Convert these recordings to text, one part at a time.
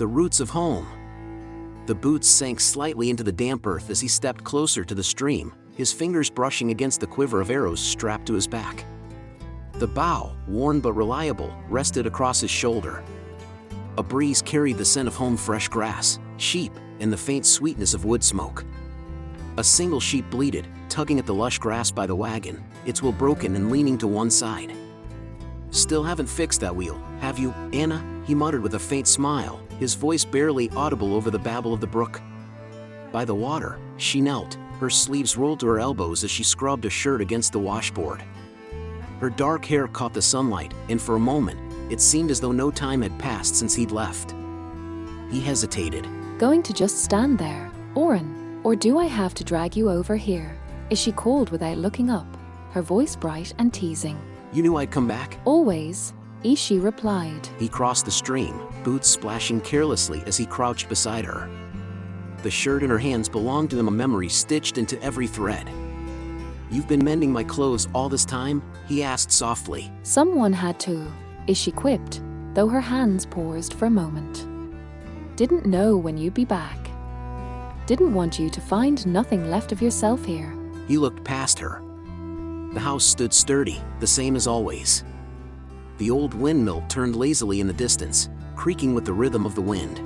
The roots of home. The boots sank slightly into the damp earth as he stepped closer to the stream, his fingers brushing against the quiver of arrows strapped to his back. The bow, worn but reliable, rested across his shoulder. A breeze carried the scent of home fresh grass, sheep, and the faint sweetness of wood smoke. A single sheep bleated, tugging at the lush grass by the wagon, its wheel broken and leaning to one side. "Still haven't fixed that wheel, have you, Anna?" he muttered with a faint smile, his voice barely audible over the babble of the brook. By the water, she knelt, her sleeves rolled to her elbows as she scrubbed a shirt against the washboard. Her dark hair caught the sunlight, and for a moment, it seemed as though no time had passed since he'd left. He hesitated. "Going to just stand there, Orin, or do I have to drag you over here?" She called without looking up, her voice bright and teasing. "You knew I'd come back?" "Always," she replied. He crossed the stream, boots splashing carelessly as he crouched beside her. The shirt in her hands belonged to him, a memory stitched into every thread. "You've been mending my clothes all this time?" he asked softly. "Someone had to," she quipped, though her hands paused for a moment. "Didn't know when you'd be back. Didn't want you to find nothing left of yourself here." He looked past her. The house stood sturdy, the same as always. The old windmill turned lazily in the distance, creaking with the rhythm of the wind.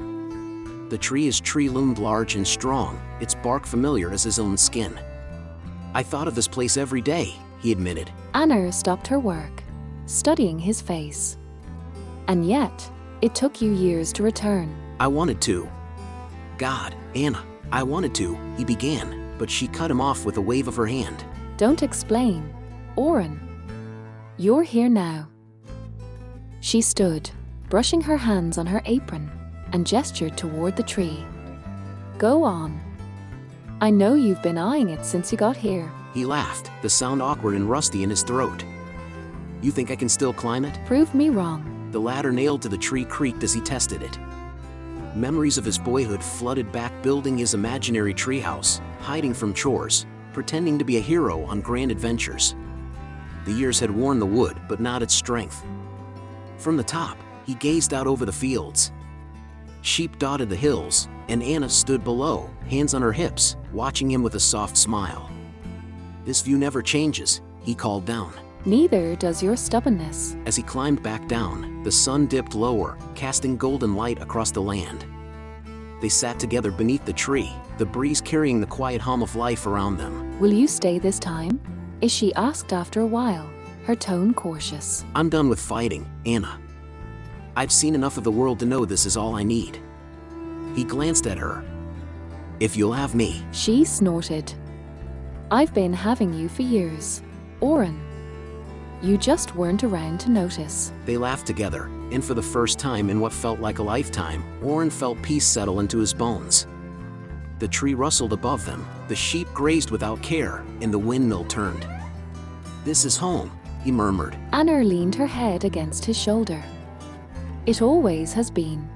The tree loomed large and strong, its bark familiar as his own skin. "I thought of this place every day," he admitted. Anna stopped her work, studying his face. "And yet, it took you years to return." "I wanted to." "God, Anna, I wanted to," he began, but she cut him off with a wave of her hand. "Don't explain, Orin. You're here now." She stood, brushing her hands on her apron, and gestured toward the tree. "Go on. I know you've been eyeing it since you got here." He laughed, the sound awkward and rusty in his throat. "You think I can still climb it?" "Prove me wrong." The ladder nailed to the tree creaked as he tested it. Memories of his boyhood flooded back, building his imaginary treehouse, hiding from chores, pretending to be a hero on grand adventures. The years had worn the wood, but not its strength. From the top, he gazed out over the fields. Sheep dotted the hills, and Anna stood below, hands on her hips, watching him with a soft smile. "This view never changes," he called down. "Neither does your stubbornness." As he climbed back down, the sun dipped lower, casting golden light across the land. They sat together beneath the tree, the breeze carrying the quiet hum of life around them. "Will you stay this time?" she asked after a while, her tone cautious. "I'm done with fighting, Anna. I've seen enough of the world to know this is all I need." He glanced at her. "If you'll have me." She snorted. "I've been having you for years, Orin. You just weren't around to notice." They laughed together, and for the first time in what felt like a lifetime, Orin felt peace settle into his bones. The tree rustled above them, the sheep grazed without care, and the windmill turned. "This is home," he murmured. Anna leaned her head against his shoulder. "It always has been."